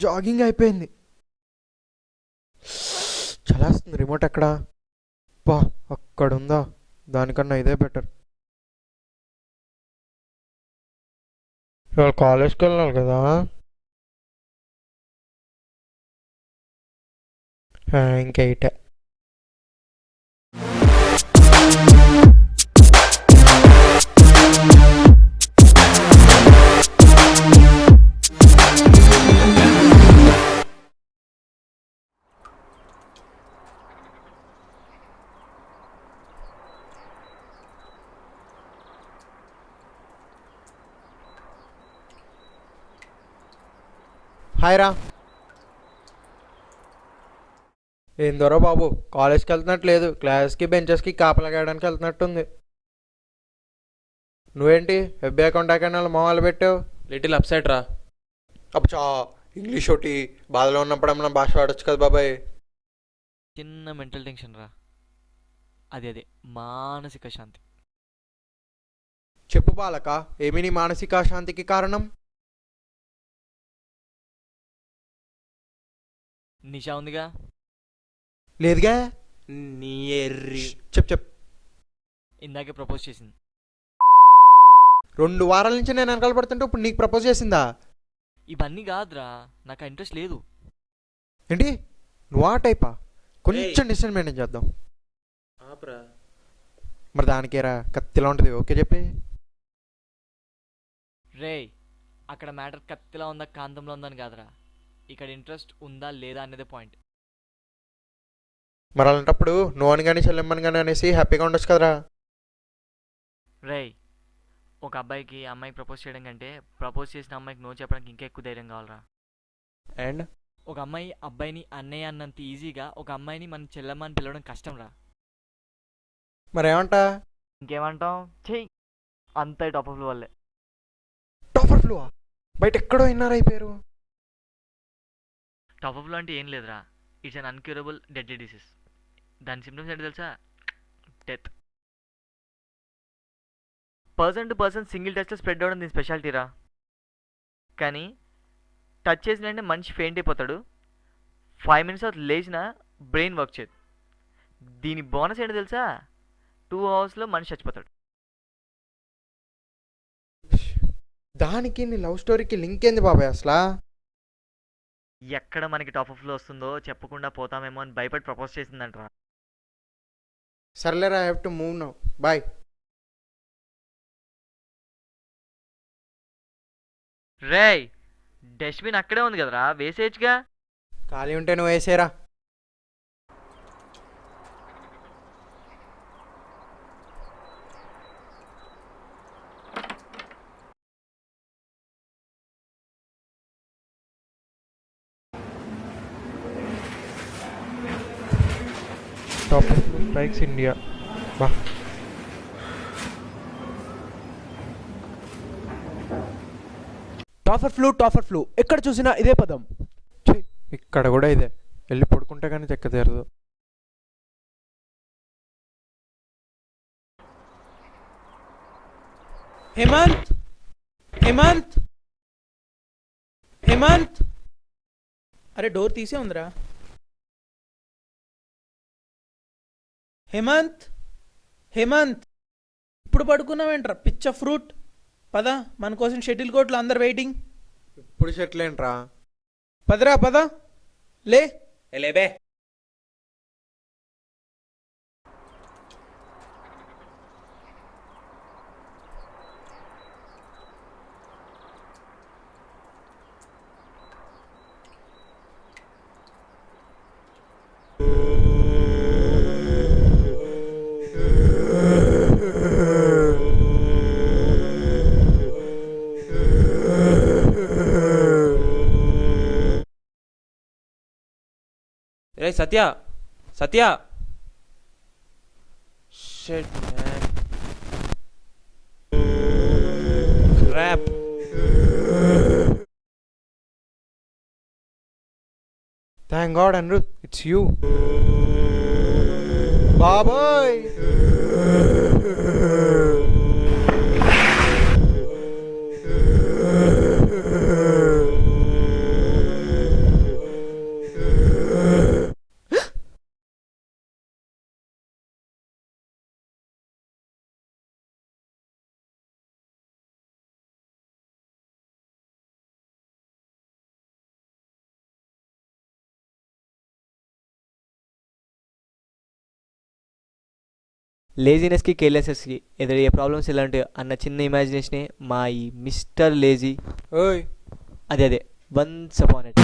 Jogging అయిపోయింది. చలాస్తుంది. Remote ఎక్కడా? బా, అక్కడుందా? దానికన్నా ఇదే బెటర్. ఇవాళ కాలేజ్కి వెళ్ళాలి కదా. ఇంకా ఇటే. హాయ్ రా. ఏందోరా బాబు, కాలేజ్కి వెళ్తున్నట్టు లేదు. క్లాస్కి బెంచెస్కి కాపలాగడానికి వెళ్తున్నట్టుంది. నువ్వేంటి ఎఫ్బీ అకౌంట్ అకౌంట్ మొహాలు పెట్టావు? లిటిల్ అప్సెట్ రా. అబ్బా, ఇంగ్లీష్ ఒకటి బాధలో ఉన్నప్పుడు ఏమన్నా భాష వాడచ్చు కదా బాబాయ్. చిన్న మెంటల్ టెన్షన్ రా. అదే మానసిక శాంతి. చెప్పు బాలక, ఏమి నీ మానసిక శాంతికి కారణం? నిషా ఉందిగా. లేదుగా. నీ ఎర్రి. చెప్పు. ఇందాకే ప్రపోజ్ చేసింది. 2 వారాల నుంచి నేను వెనకాల పడుతుంటే ఇప్పుడు నీకు ప్రపోజ్ చేసిందా? ఇవన్నీ కాదురా, నాకు ఇంట్రెస్ట్ లేదు. ఏంటి, నువ్వు ఆ టైపా? కొంచెం డిస్టెన్స్ మెయింటైన్ చేద్దాం. ఆపరా. మరి దానికేరా కత్తిలా ఉంటుంది. ఓకే చెప్పి. రే, అక్కడ మ్యాటర్ కత్తిలా ఉందా కాంతంలో ఉందని కాదురా, ఇక్కడ ఇంట్రెస్ట్ ఉందా లేదా అనేది పాయింట్. మరి అలాంటప్పుడు నువ్వు అని కానీ చెల్లెమ్మని కానీ అనేసి హ్యాపీగా ఉండొచ్చు కదరా. రే, ఒక అబ్బాయికి అమ్మాయికి ప్రపోజ్ చేయడం కంటే ప్రపోజ్ చేసిన అమ్మాయికి నో చెప్పడానికి ఇంకా ఎక్కువ ధైర్యం కావాలరా. అండ్ ఒక అమ్మాయి అబ్బాయిని అన్నయ్య అన్నంత ఈజీగా ఒక అమ్మాయిని మన చెల్లెమ్మ అని పిలవడం కష్టం రా. మరేమంటా? ఇంకేమంటాం, చెయ్యి అంతా టాప్ ఆఫ్ వల్లే. టాప్ ఆఫ్ ఫ్లో బయట ఎక్కడో విన్నారు అయిపోయారు. టాప్ ఆఫ్లో అంటే ఏం లేదురా, it's an uncurable deadly disease. దాని సిమ్టమ్స్ ఏంటి తెలుసా? Death. Person to person single టచ్లో స్ప్రెడ్ అవ్వడం దీని స్పెషాలిటీ రా. కానీ టచ్ చేసిన వెంటనే మనిషి ఫెయింట్ అయిపోతాడు. 5 minutes అవుతుంది లేచిన బ్రెయిన్ వర్క్ చేయదు. దీని బోనస్ ఏంటి తెలుసా? 2 hours మనిషి చచ్చిపోతాడు. దానికి నీ లవ్ స్టోరీకి లింక్ ఏంది బాబాయ్ అసలా? ఎక్కడ మనకి టాప్ ఆఫ్లో వస్తుందో చెప్పకుండా పోతామేమో అని భయపడి ప్రపోజ్ చేసిందంటరా. సర్లేరా, I have to move now. Bye. రేయ్, డస్ట్బిన్ అక్కడే ఉంది కదరా, వేసేయచ్చుగా. ఖాళీ ఉంటే నువ్వు వేసేరా. Top strikes India. బా, టాఫర్ ఫ్లూ ఎక్కడ చూసినా ఇదే పదం. ఇక్కడ కూడా ఇదే. వెళ్ళి పడుకుంటే కానీ చెక్క తీరదు. హేమంత్ హేమంత్ హేమంత్, అరే డోర్ తీసే ఉందిరా. హేమంత్ హేమంత్, ఇప్పుడు పడుకున్నావేంట్రా పిచ్చ ఫ్రూట్. పద, మన కోసం షటిల్ కోర్టులో అందరు వెయిటింగ్. ఇప్పుడు షెటిల్ ఏంట్రా? పదరా పద, లే లేబే. రే Satya, Satya. Shit man. Crap. Thank God Anirudh, it's you. బాబాయ్. లేజినెస్కి కేర్లెస్నెస్కి ఎదురయ్యే ప్రాబ్లమ్స్ ఎలాంటి అన్న చిన్న ఇమాజినేషనే మా ఈ మిస్టర్ లేజీ. ఓయ్ అదే వన్స్ అపాన్ ఇట్.